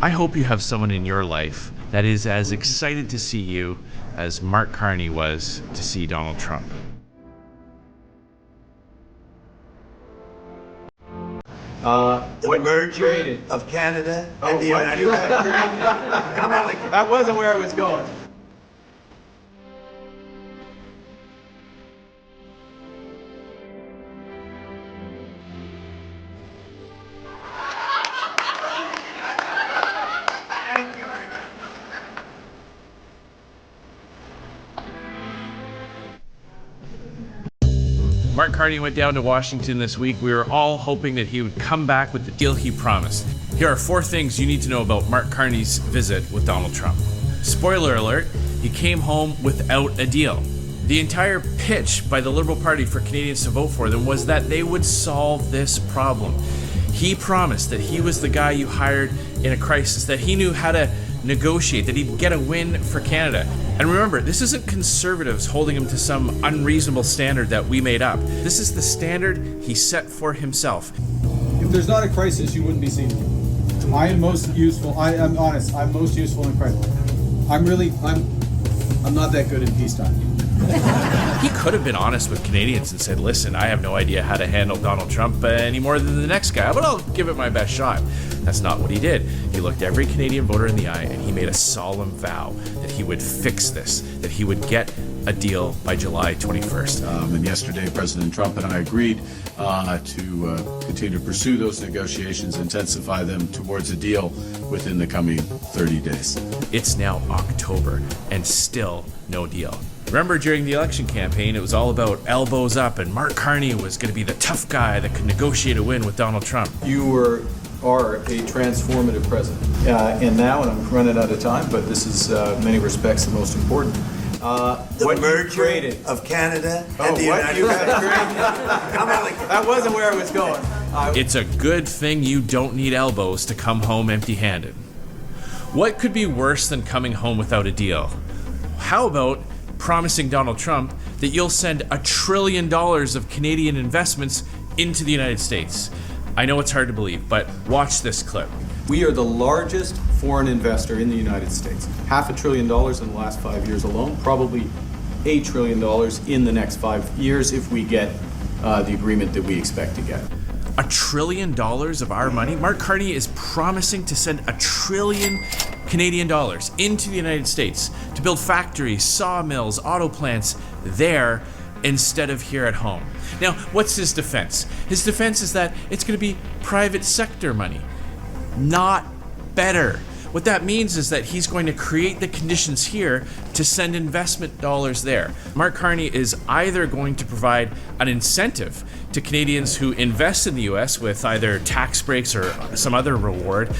I hope you have someone in your life that is as excited to see you as Mark Carney was to see Donald Trump. The merger of Canada and the United States. That wasn't where I was going. Mark Carney went down to Washington this week. We were all hoping that he would come back with the deal he promised. Here are 4 things you need to know about Mark Carney's visit with Donald Trump. Spoiler alert, he came home without a deal. The entire pitch by the Liberal Party for Canadians to vote for them was that they would solve this problem. He promised that he was the guy you hired in a crisis, that he knew how to negotiate, that he'd get a win for Canada. And remember, this isn't conservatives holding him to some unreasonable standard that we made up. This is the standard he set for himself. If there's not a crisis, you wouldn't be seeing me. I am most useful. I'm honest. I'm most useful in crisis. I'm not that good in peacetime. He could have been honest with Canadians and said, listen, I have no idea how to handle Donald Trump any more than the next guy, but I'll give it my best shot. That's not what he did. He looked every Canadian voter in the eye and he made a solemn vow that he would fix this, that he would get a deal by July 21st. And yesterday, President Trump and I agreed to continue to pursue those negotiations, intensify them towards a deal within the coming 30 days. It's now October and still no deal. Remember, during the election campaign, it was all about elbows up, and Mark Carney was going to be the tough guy that could negotiate a win with Donald Trump. You are a transformative president. And now, and I'm running out of time, but this is, in many respects, the most important. The merger of Canada and the United States. That wasn't where I was going. It's a good thing you don't need elbows to come home empty-handed. What could be worse than coming home without a deal? How about promising Donald Trump that you'll send $1 trillion of Canadian investments into the United States? I know it's hard to believe, but watch this clip. We are the largest foreign investor in the United States. $500 billion in the last 5 years alone, probably $8 trillion in the next 5 years if we get the agreement that we expect to get. $1 trillion of our money? Mark Carney is promising to send $1 trillion Canadian dollars into the United States to build factories, sawmills, auto plants there instead of here at home. Now, what's his defense? His defense is that it's going to be private sector money, not better. What that means is that he's going to create the conditions here to send investment dollars there. Mark Carney is either going to provide an incentive to Canadians who invest in the US with either tax breaks or some other reward,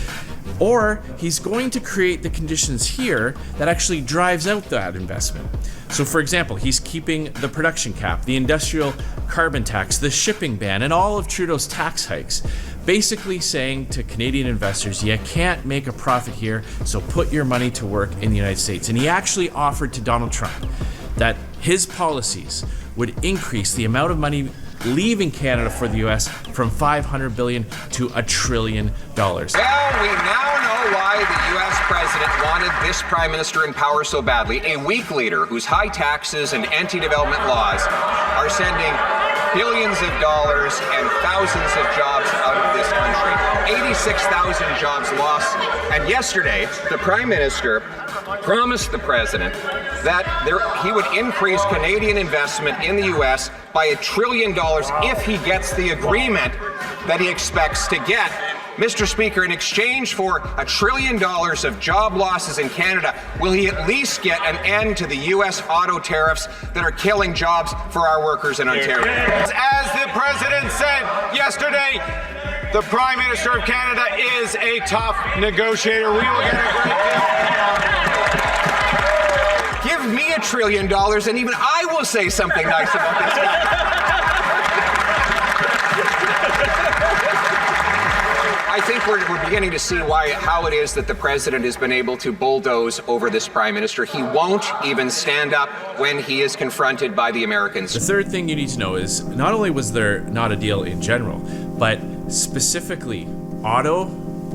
or he's going to create the conditions here that actually drives out that investment. So for example, he's keeping the production cap, the industrial carbon tax, the shipping ban, and all of Trudeau's tax hikes, basically saying to Canadian investors, you can't make a profit here, so put your money to work in the United States. And he actually offered to Donald Trump that his policies would increase the amount of money leaving Canada for the US from $500 billion to $1 trillion. Well, we now know why the US president wanted this prime minister in power so badly. A weak leader whose high taxes and anti-development laws are sending billions of dollars and thousands of jobs out of this country. 86,000 jobs lost. And yesterday, the prime minister promised the president that he would increase Canadian investment in the U.S. by $1 trillion if he gets the agreement that he expects to get. Mr. Speaker, in exchange for $1 trillion of job losses in Canada, will he at least get an end to the U.S. auto tariffs that are killing jobs for our workers in Ontario? As the president said yesterday, the Prime Minister of Canada is a tough negotiator. We will get a great deal. Give me $1 trillion and even I will say something nice about this guy. I think we're beginning to see how it is that the president has been able to bulldoze over this prime minister. He won't even stand up when he is confronted by the Americans. The third thing you need to know is not only was there not a deal in general, but specifically auto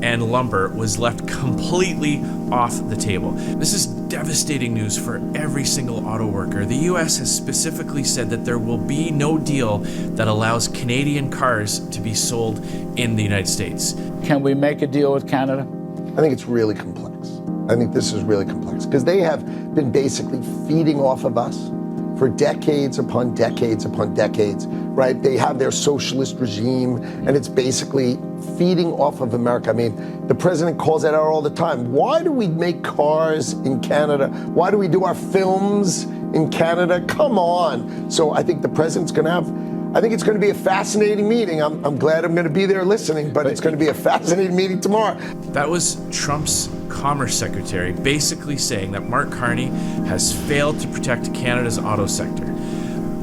and lumber was left completely off the table. This is devastating news for every single auto worker. The US has specifically said that there will be no deal that allows Canadian cars to be sold in the United States. Can we make a deal with Canada? I think it's really complex. I think this is really complex because they have been basically feeding off of us for decades upon decades upon decades, right? They have their socialist regime and it's basically feeding off of America. I mean, the president calls that out all the time. Why do we make cars in Canada? Why do we do our films in Canada? Come on. So I think the president's gonna have, I think it's going to be a fascinating meeting. I'm glad I'm going to be there listening, but it's going to be a fascinating meeting tomorrow. That was Trump's Commerce Secretary basically saying that Mark Carney has failed to protect Canada's auto sector.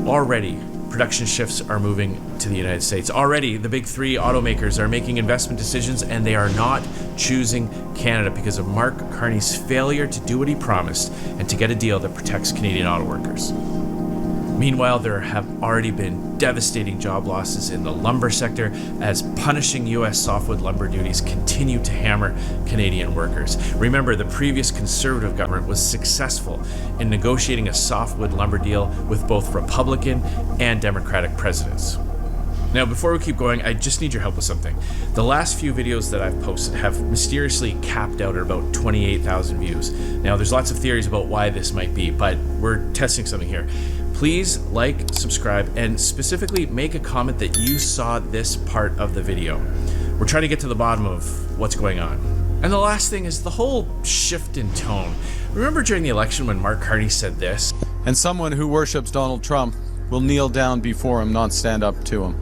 Already, production shifts are moving to the United States. Already, the big three automakers are making investment decisions and they are not choosing Canada because of Mark Carney's failure to do what he promised and to get a deal that protects Canadian auto workers. Meanwhile, there have already been devastating job losses in the lumber sector as punishing U.S. softwood lumber duties continue to hammer Canadian workers. Remember, the previous Conservative government was successful in negotiating a softwood lumber deal with both Republican and Democratic presidents. Now, before we keep going, I just need your help with something. The last few videos that I've posted have mysteriously capped out at about 28,000 views. Now, there's lots of theories about why this might be, but we're testing something here. Please like, subscribe, and specifically make a comment that you saw this part of the video. We're trying to get to the bottom of what's going on. And the last thing is the whole shift in tone. Remember during the election when Mark Carney said this? And someone who worships Donald Trump will kneel down before him, not stand up to him.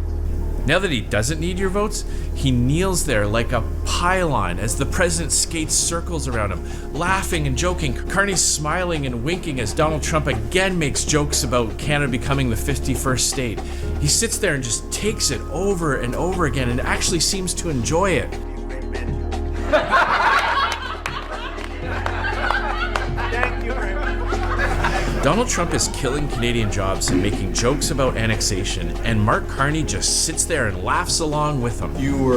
Now that he doesn't need your votes, he kneels there like a pylon as the president skates circles around him, laughing and joking. Carney's smiling and winking as Donald Trump again makes jokes about Canada becoming the 51st state. He sits there and just takes it over and over again and actually seems to enjoy it. Donald Trump is killing Canadian jobs and making jokes about annexation, and Mark Carney just sits there and laughs along with him. You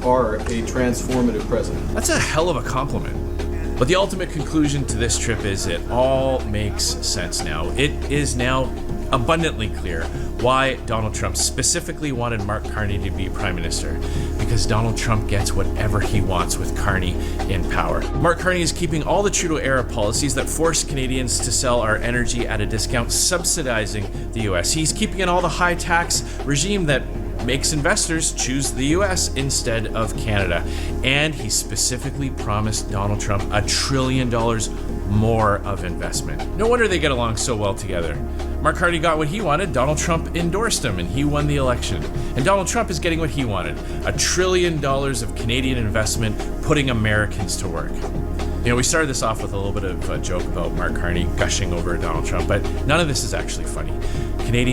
are a transformative president. That's a hell of a compliment. But the ultimate conclusion to this trip is it all makes sense now. It is now abundantly clear why Donald Trump specifically wanted Mark Carney to be Prime Minister. Because Donald Trump gets whatever he wants with Carney in power. Mark Carney is keeping all the Trudeau-era policies that force Canadians to sell our energy at a discount, subsidizing the US. He's keeping in all the high tax regime that makes investors choose the US instead of Canada. And he specifically promised Donald Trump $1 trillion more of investment. No wonder they get along so well together. Mark Carney got what he wanted, Donald Trump endorsed him, and he won the election. And Donald Trump is getting what he wanted, $1 trillion of Canadian investment, putting Americans to work. You know, we started this off with a little bit of a joke about Mark Carney gushing over Donald Trump, but none of this is actually funny. Canadians